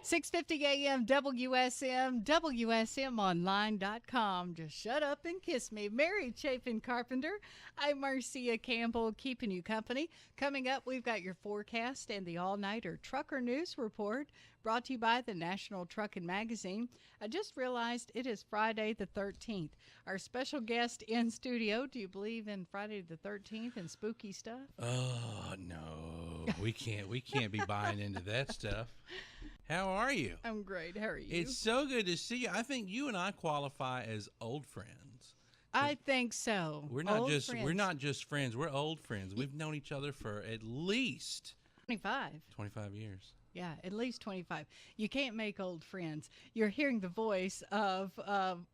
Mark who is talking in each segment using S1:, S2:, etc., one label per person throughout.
S1: 6:50 a.m. WSM, WSMonline.com. Just shut up and kiss me. Mary Chapin Carpenter. I'm Marcia Campbell, keeping you company. Coming up, we've got your forecast and the all-nighter trucker news report brought to you by the National Trucking Magazine. I just realized it is Friday the 13th. Our special guest in studio, do you believe in Friday the 13th and spooky stuff?
S2: Oh no, we can't be buying into that stuff. How are you?
S1: I'm great. How are you?
S2: It's so good to see you. I think you and I qualify as old friends.
S1: I think so.
S2: We're not
S1: Old
S2: just
S1: friends.
S2: we're not just friends. We're old friends. We've known each other for at least
S1: 25.
S2: 25 years.
S1: Yeah, at least 25. You can't make old friends. You're hearing the voice of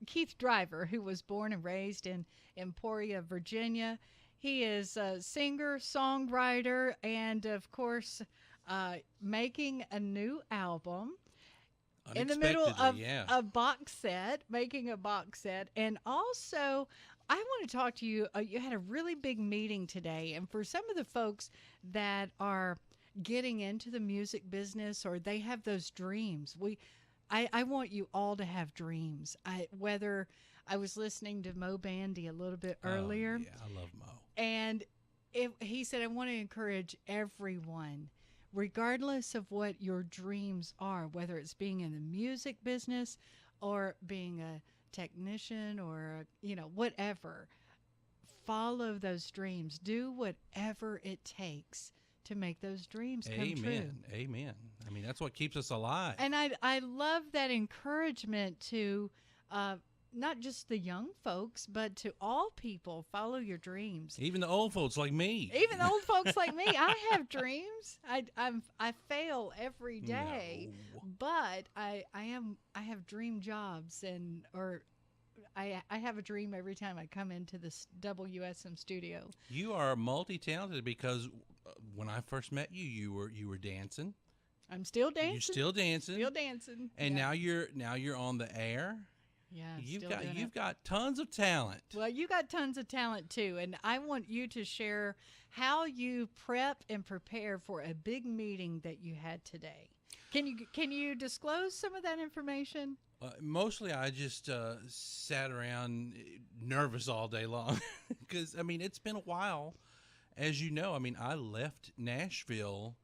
S1: Keith Driver, who was born and raised in Emporia, Virginia. He is a singer, songwriter, and of course, making a new album in the middle of
S2: Yeah.
S1: a box set, making a box set. And also, I want to talk to you. You had a really big meeting today. And for some of the folks that are getting into the music business or they have those dreams, I want you all to have dreams. Whether I was listening to Mo Bandy a little bit earlier.
S2: Oh, yeah, I love Mo.
S1: And he said, I want to encourage everyone, regardless of what your dreams are, whether it's being in the music business or being a technician or, whatever, follow those dreams. Do whatever it takes to make those dreams come true.
S2: Amen. Amen. I mean, that's what keeps us alive.
S1: And I love that encouragement to not just the young folks, but to all people, follow your dreams.
S2: Even the old folks like me.
S1: Even the old folks like me, I have dreams. I fail every day,
S2: No.
S1: but I have dream jobs I have a dream every time I come into this WSM studio.
S2: You are multi-talented because when I first met you, you were dancing.
S1: I'm still dancing.
S2: You're still dancing.
S1: Still dancing.
S2: And
S1: Yeah.
S2: now you're on the air.
S1: Yeah,
S2: You've got tons of talent.
S1: Well, you got tons of talent too, and I want you to share how you prep and prepare for a big meeting that you had today. Can you disclose some of that information?
S2: Mostly, I just sat around nervous all day long because it's been a while, as you know. I left Nashville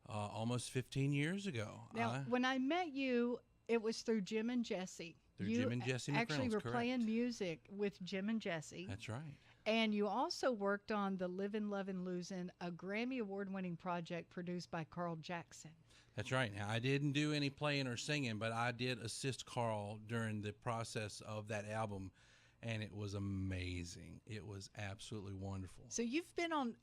S2: almost 15 years ago.
S1: Now, when I met you, it was through Jim and Jesse.
S2: Jim and Jesse
S1: actually
S2: McReynolds,
S1: were
S2: correct.
S1: playing music with Jim and Jesse.
S2: That's right.
S1: And you also worked on the Livin', Lovin', Losin', a Grammy Award-winning project produced by Carl Jackson.
S2: That's right. Now, I didn't do any playing or singing, but I did assist Carl during the process of that album, and it was amazing. It was absolutely wonderful.
S1: So you've been on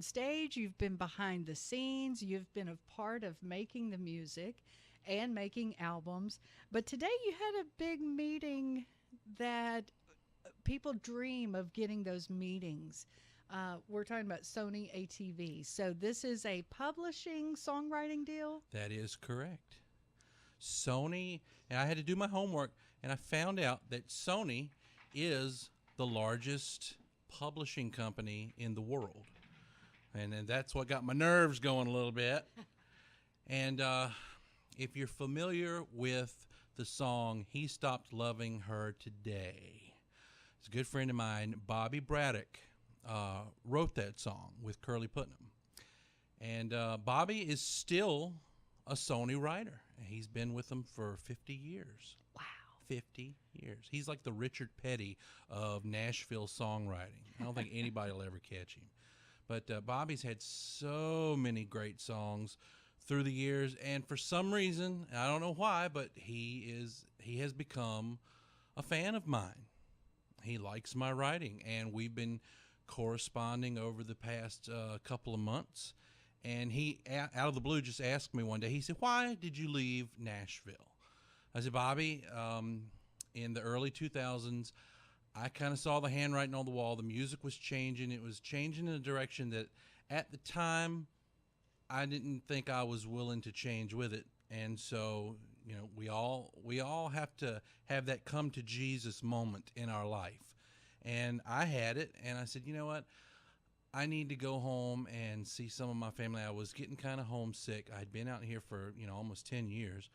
S1: stage, you've been behind the scenes, you've been a part of making the music and making albums. But today you had a big meeting that people dream of getting those meetings. We're talking about Sony ATV. So this is a publishing songwriting deal?
S2: That is correct. Sony, and I had to do my homework, and I found out that Sony is the largest publishing company in the world. And that's what got my nerves going a little bit. And if you're familiar with the song He Stopped Loving Her Today, it's a good friend of mine, Bobby Braddock, wrote that song with Curly Putnam. And Bobby is still a Sony writer. He's been with them for 50 years.
S1: Wow.
S2: 50 years. He's like the Richard Petty of Nashville songwriting. I don't think anybody will ever catch him. But Bobby's had so many great songs through the years, and for some reason, I don't know why, but he has become a fan of mine. He likes my writing, and we've been corresponding over the past couple of months. And he, out of the blue, just asked me one day. He said, "Why did you leave Nashville?" I said, "Bobby, in the early 2000s, I kind of saw the handwriting on the wall. The music was changing. It was changing in a direction that, at the time, I didn't think I was willing to change with it. And so, we all have to have that come to Jesus moment in our life. And I had it, and I said, you know what? I need to go home and see some of my family. I was getting kind of homesick. I'd been out here for, almost 10 years.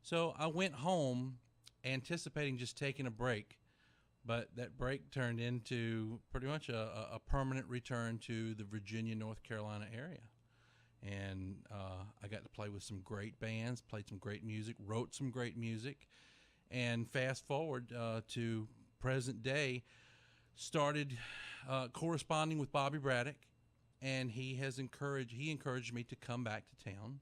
S2: So I went home anticipating just taking a break. But that break turned into pretty much a permanent return to the Virginia, North Carolina area. And I got to play with some great bands, played some great music, wrote some great music. And fast forward to present day, started corresponding with Bobby Braddock. And he encouraged me to come back to town.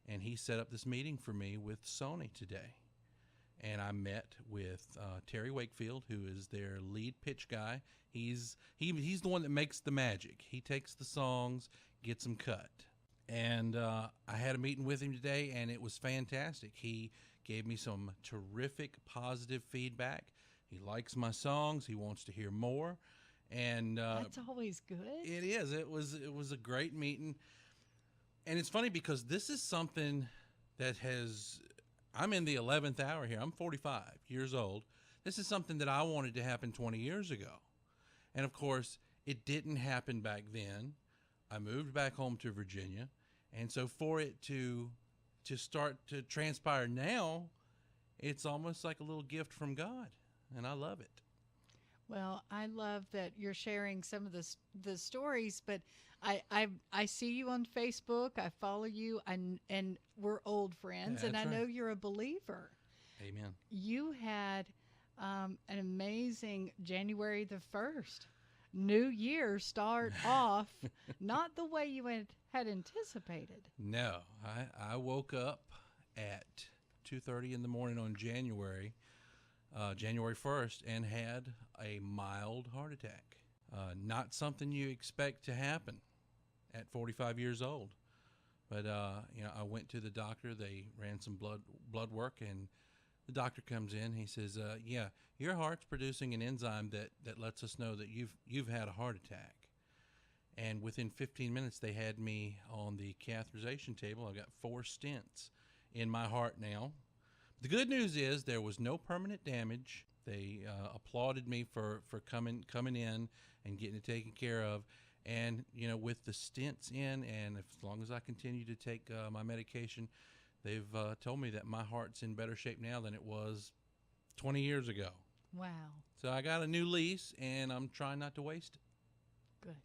S2: And he set up this meeting for me with Sony today. And I met with Terry Wakefield, who is their lead pitch guy. He's the one that makes the magic. He takes the songs, gets them cut. And I had a meeting with him today, and it was fantastic. He gave me some terrific positive feedback. He likes my songs. He wants to hear more. And
S1: that's always good.
S2: It is. It was a great meeting. And it's funny because this is something that I'm in the 11th hour here. I'm 45 years old. This is something that I wanted to happen 20 years ago. And of course, it didn't happen back then. I moved back home to Virginia. And so for it to start to transpire now, it's almost like a little gift from God. And I love it.
S1: Well, I love that you're sharing some of the stories, but I see you on Facebook. I follow you, and we're old friends,
S2: Yeah,
S1: and I
S2: that's
S1: know
S2: right.
S1: you're a believer.
S2: Amen.
S1: You had an amazing January the 1st. New year start off not the way you had anticipated.
S2: No, I woke up at 2:30 in the morning on January 1st, and had a mild heart attack. Not something you expect to happen at 45 years old. But, I went to the doctor. They ran some blood work, and the doctor comes in. He says, yeah, your heart's producing an enzyme that lets us know that you've had a heart attack. And within 15 minutes, they had me on the catheterization table. I've got 4 stents in my heart now. The good news is there was no permanent damage. They applauded me for coming in and getting it taken care of. And, with the stents in, and as long as I continue to take my medication, they've told me that my heart's in better shape now than it was 20 years ago.
S1: Wow.
S2: So I got a new lease, and I'm trying not to waste it.
S1: Good.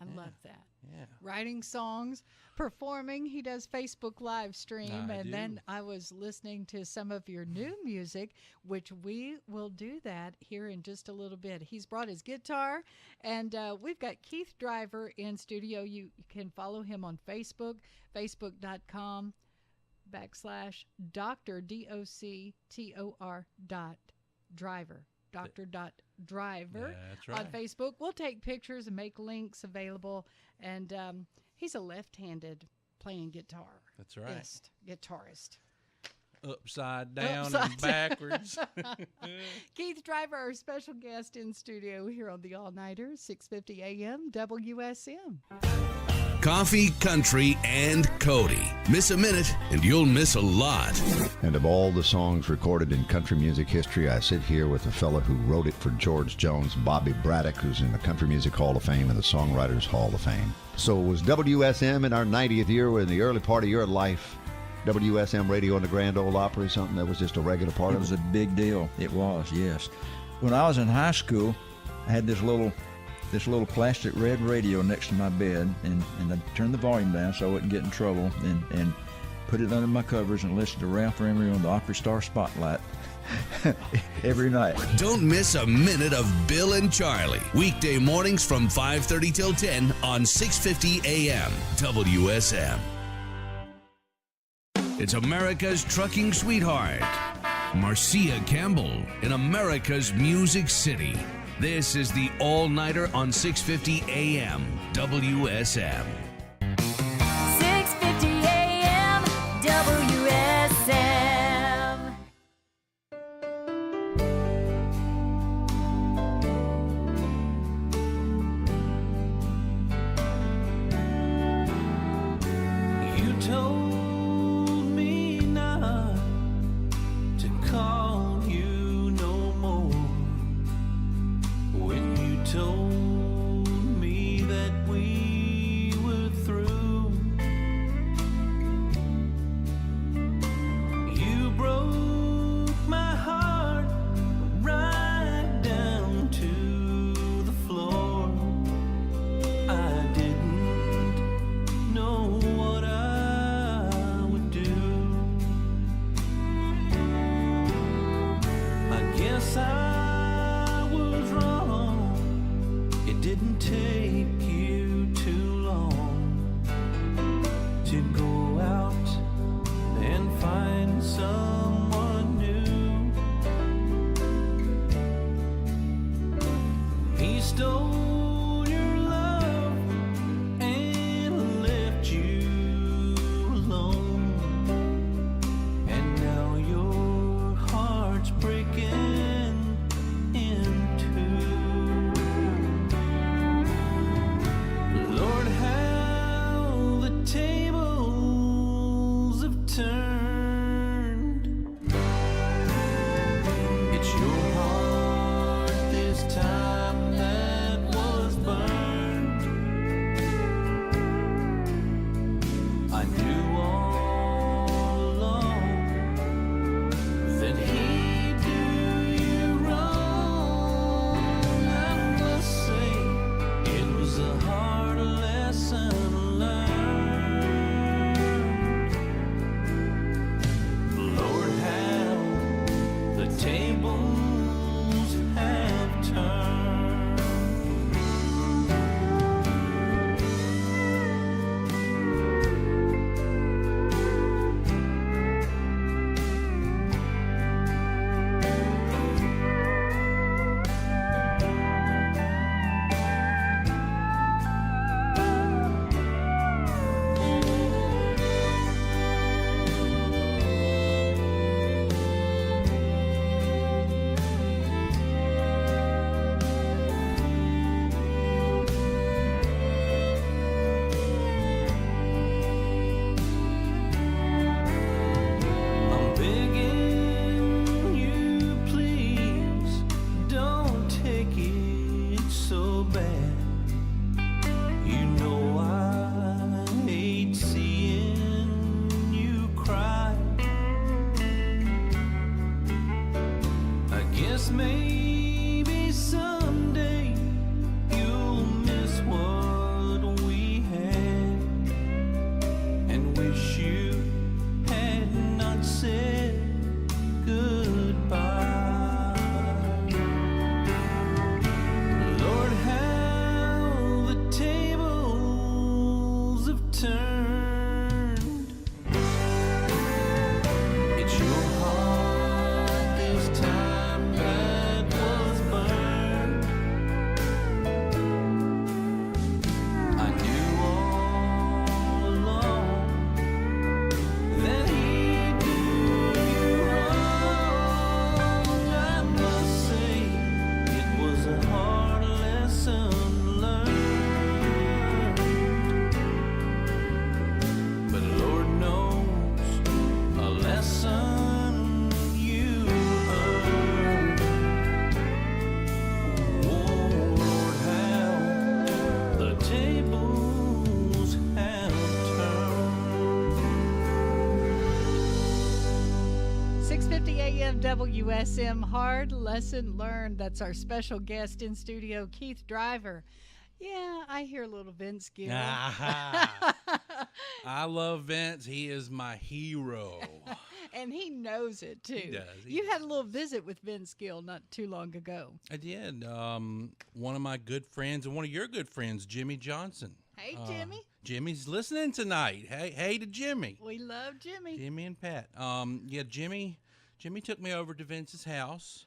S1: I love that.
S2: Yeah.
S1: Writing songs, performing. He does Facebook live stream.
S2: I
S1: And
S2: do.
S1: then I was listening to some of your new music, which we will do that here in just a little bit. He's brought his guitar, and we've got Keith Driver in studio. You can follow him on Facebook, facebook.com/ Dr. DOCTOR Driver. Dr.Driver
S2: That's right.
S1: on Facebook. We'll take pictures and make links available. And he's a left-handed playing guitar.
S2: That's right.
S1: Guitarist.
S2: Upside down
S1: Upside
S2: and backwards.
S1: Keith Driver, our special guest in studio here on the All Nighter, 6:50 a.m. WSM.
S3: Coffee, country, and Cody. Miss a minute and you'll miss a lot.
S4: And of all the songs recorded in country music history, I sit here with a fella who wrote it for George Jones, Bobby Braddock, who's in the Country Music Hall of Fame and the Songwriters Hall of Fame. So it was WSM in our 90th year, we're in the early part of your life. WSM radio in the Grand Ole Opry, something that was just a regular part
S5: It
S4: of
S5: was
S4: it.
S5: a big deal. It was, yes. When I was in high school, I had this little plastic red radio next to my bed, and I turned the volume down so I wouldn't get in trouble, and put it under my covers and listened to Ralph Emery on the Opry Star Spotlight every night.
S3: Don't miss a minute of Bill and Charlie. Weekday mornings from 5:30 till 10 on 650 AM WSM. It's America's trucking sweetheart, Marcia Campbell in America's Music City. This is the All-Nighter on 650 AM WSM.
S6: 6:50 a.m. WSM.
S7: You told me not to call you no more. When you told me that we didn't take you too long to go out and find someone new. He stole your love and left you alone, and now your heart's breaking in two. Lord, how the tables have turned. It's your heart this time that was burned. I knew all along that he'd do you wrong. I must say it was a hard lesson learned. Lord, how the tables have turned. I'm begging you, please don't take it so bad. You know I hate seeing you cry. I guess maybe someday you'll miss what we had and wish you had not said goodbye. Lord, how the tables have turned. It's your heart this time that was burned. I knew all along that he'd do you wrong. I must say it was a hard lesson learned. But Lord knows a lesson you earned. Oh Lord, how the tables have turned.
S1: 6:50 a.m. WSM. Hard lesson learned. That's our special guest in studio, Keith Driver. Yeah, I hear a little Vince Gill.
S2: Ah, I love Vince. He is my hero.
S1: And he knows it too.
S2: He does. He
S1: You had a little visit with Vince Gill not too long ago.
S2: I did. One of my good friends and one of your good friends, Jimmy Johnson.
S1: Hey, Jimmy.
S2: Jimmy's listening tonight. Hey to Jimmy.
S1: We love Jimmy.
S2: Jimmy and Pat. Yeah, Jimmy took me over to Vince's house.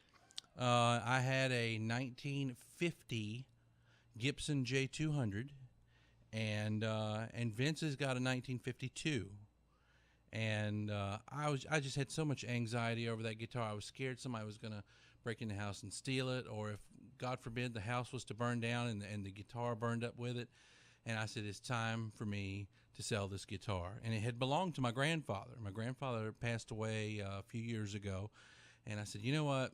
S2: I had a 1950 Gibson J200, and Vince has got a 1952. And I just had so much anxiety over that guitar. I was scared somebody was gonna break in the house and steal it, or if God forbid the house was to burn down and the guitar burned up with it. And I said, it's time for me to sell this guitar. And it had belonged to my grandfather. My grandfather passed away a few years ago. And I said, you know what?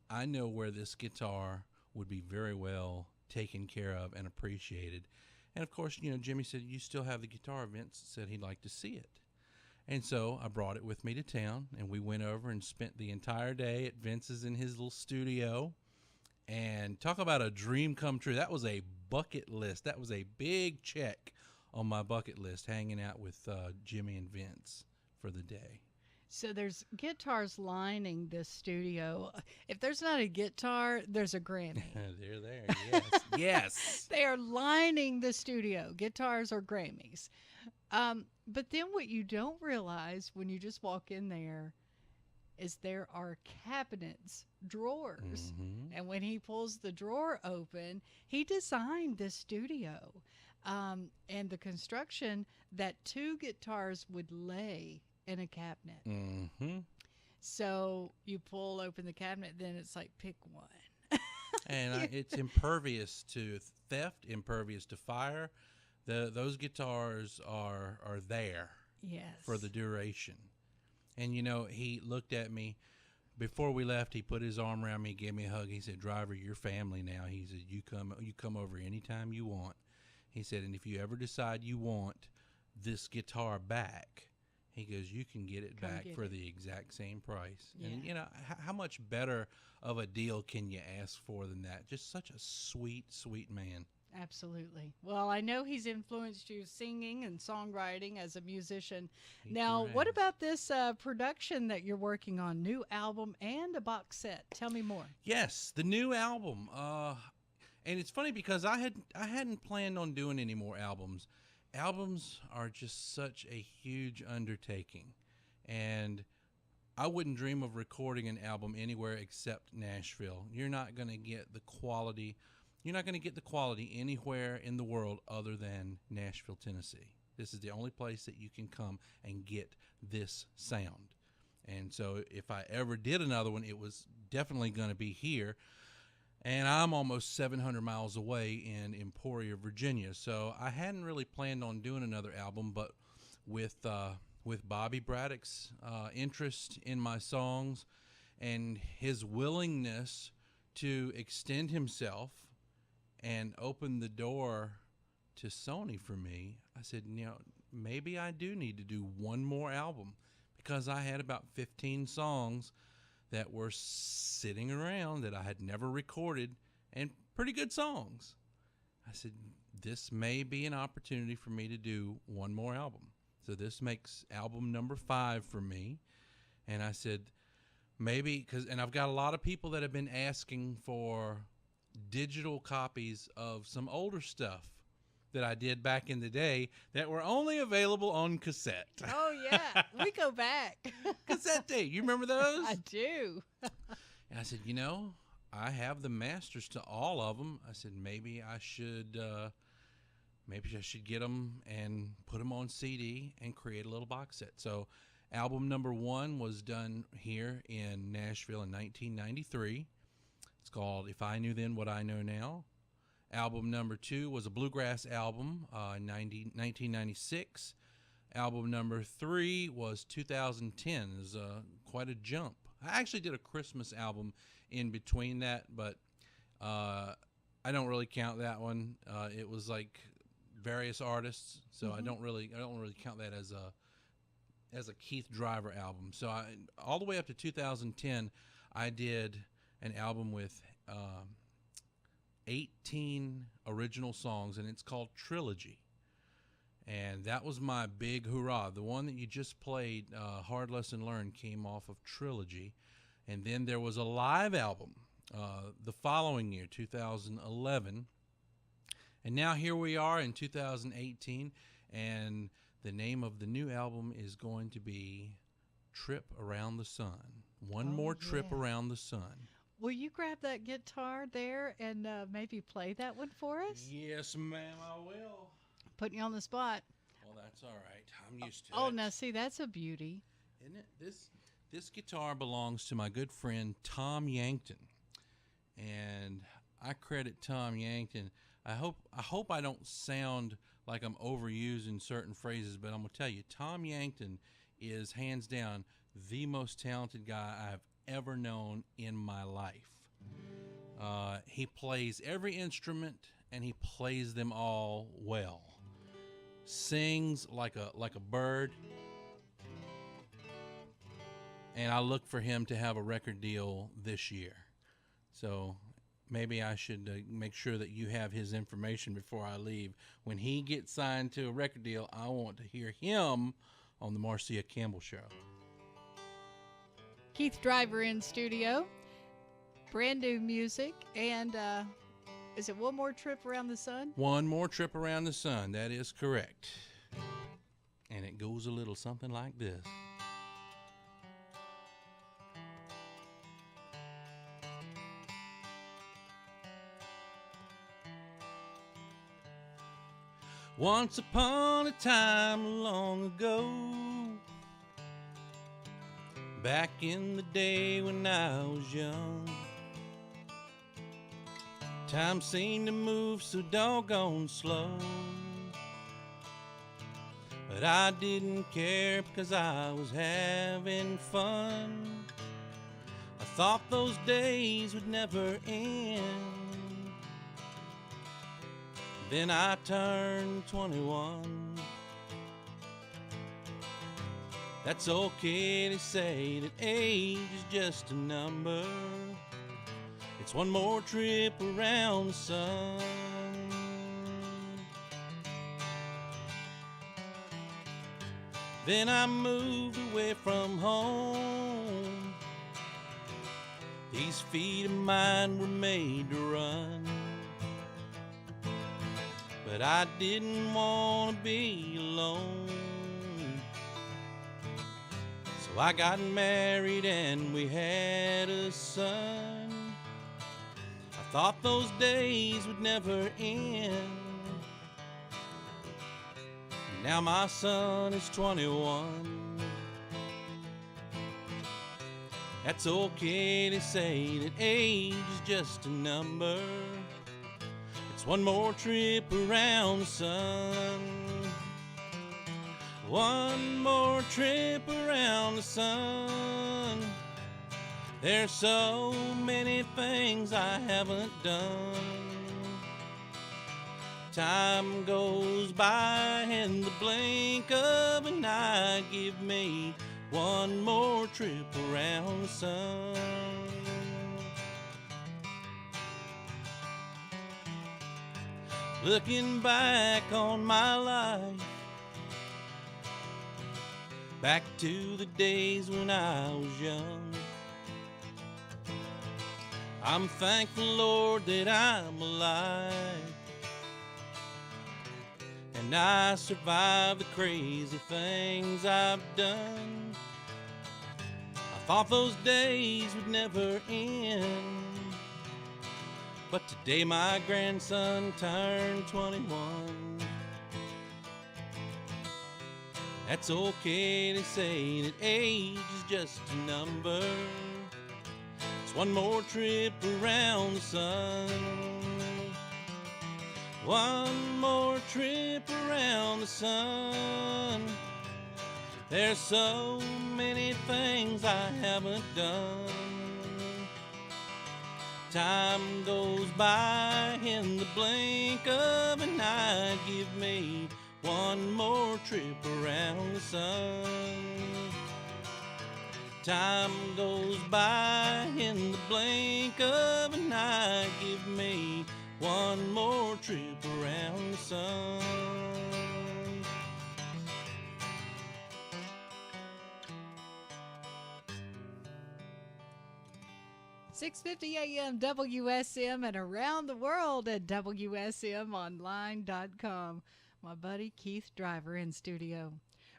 S2: I know where this guitar would be very well taken care of and appreciated. And of course, Jimmy said, you still have the guitar. Vince said he'd like to see it. And so I brought it with me to town, and we went over and spent the entire day at Vince's in his little studio. And talk about a dream come true. That was a bucket list. That was a big check on my bucket list, hanging out with Jimmy and Vince for the day.
S1: So there's guitars lining this studio. If there's not a guitar, there's a Grammy.
S2: They're there. Yes. Yes.
S1: They are lining the studio, guitars or Grammys. But then what you don't realize when you just walk in there is there are cabinets, drawers. And when he pulls the drawer open, he designed this studio. And the construction that 2 guitars would lay in a cabinet. So you pull open the cabinet, then it's like, pick one.
S2: And it's impervious to theft, impervious to fire. Those guitars are there
S1: Yes.
S2: for the duration. And, you know, he looked at me. Before we left, he put his arm around me, gave me a hug. He said, "Driver, you're family now." He said, you come over anytime you want. He said, "And if you ever decide you want this guitar back," he goes, "you can get it back for the exact same price."
S1: Yeah.
S2: And, you know, how much better of a deal can you ask for than that? Just such a sweet, sweet man.
S1: Absolutely. Well, I know he's influenced you singing and songwriting as a musician.
S2: He
S1: Now,
S2: sure
S1: what
S2: has.
S1: about this production that you're working on? New album and a box set. Tell me more.
S2: Yes, the new album. And it's funny because I hadn't planned on doing any more albums. Albums are just such a huge undertaking, and I wouldn't dream of recording an album anywhere except Nashville. You're not going to get the quality. You're not going to get the quality anywhere in the world other than Nashville, Tennessee. This is the only place that you can come and get this sound. And so if I ever did another one, it was definitely going to be here. And I'm almost 700 miles away in Emporia, Virginia. So I hadn't really planned on doing another album, but with Bobby Braddock's interest in my songs and his willingness to extend himself and open the door to Sony for me, I said, you know, maybe I do need to do one more album, because I had about 15 songs that were sitting around that I had never recorded, and pretty good songs. I said, this may be an opportunity for me to do one more album. So this makes album number 5 for me. And I said, maybe, and I've got a lot of people that have been asking for digital copies of some older stuff that I did back in the day that were only available on cassette.
S1: Oh, yeah. We go back.
S2: Cassette tape. You remember those?
S1: I do.
S2: And I said, you know, I have the masters to all of them. I said, maybe I should get them and put them on CD and create a little box set. So album number 1 was done here in Nashville in 1993. It's called If I Knew Then What I Know Now. Album number 2 was a bluegrass album in 1996. Album number 3 was 2010. It was quite a jump. I actually did a Christmas album in between that, but I don't really count that one. It was like various artists, so I don't really count that as a Keith Driver album. So all the way up to 2010, I did an album with 18 original songs, and it's called Trilogy. And that was my big hurrah. The one that you just played, Hard Lesson Learned, came off of Trilogy. And then there was a live album the following year, 2011. And now here we are in 2018, and the name of the new album is going to be Trip Around the Sun. One more trip around the sun.
S1: Will you grab that guitar there and maybe play that one for us?
S2: Yes, ma'am, I will.
S1: Putting you on the spot.
S2: Well, that's all right. I'm used to
S1: Oh,
S2: it.
S1: now see, that's a beauty.
S2: Isn't it? This guitar belongs to my good friend Tom Yankton, and I credit Tom Yankton. I hope I don't sound like I'm overusing certain phrases, but I'm gonna tell you, Tom Yankton is hands down the most talented guy I've ever known in my life. He plays every instrument, and he plays them all well. Sings like a bird. And I look for him to have a record deal this year. So maybe I should make sure that you have his information before I leave. When he gets signed to a record deal, I want to hear him on the Marcia Campbell Show.
S1: Keith Driver in studio. Brand new music. And is it One More Trip Around the Sun?
S2: One More Trip Around the Sun. That is correct. And it goes a little something like this. Once upon a time long ago, back in the day when I was young, time seemed to move so doggone slow. But I didn't care because I was having fun. I thought those days would never end. Then I turned 21. That's okay to say that age is just a number. It's one more trip around the sun. Then I moved away from home. These feet of mine were made to run. But I didn't want to be alone. So I got married and we had a son. I thought those days would never end. Now my son is 21. That's okay to say that age is just a number. It's one more trip around the sun. One more trip around the sun. There's so many things I haven't done. Time goes by in the blink of an eye. Give me one more trip around the sun. Looking back on my life, back to the days when I was young, I'm thankful, Lord, that I'm alive. And I survived the crazy things I've done. I thought those days would never end. But today my grandson turned 21. That's okay to say that age is just a number. It's one more trip around the sun. One more trip around the sun. There's so many things I haven't done. Time goes by in the blink of an eye. Give me one more trip around the sun. Time goes by in the blink of an eye. Give me one more trip around the sun.
S1: 6:50 a.m. WSM and around the world at WSMonline.com. My buddy Keith Driver in studio.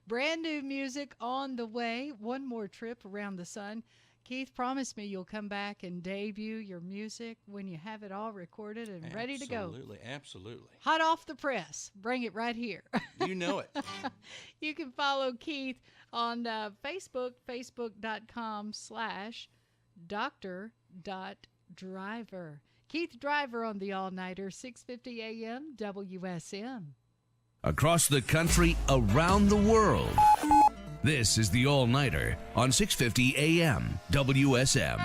S1: Brand new music on the way. One more trip around the sun. Keith, promise me you'll come back and debut your music when you have it all recorded and ready to go.
S2: Absolutely, absolutely.
S1: Hot off the press. Bring it right here.
S2: You know it.
S1: You can follow Keith on Facebook, facebook.com/Dr.Driver. Keith Driver on the All-Nighter, 6:50 a.m. WSM.
S3: Across the country, around the world. This is the All-Nighter on 650 AM WSM.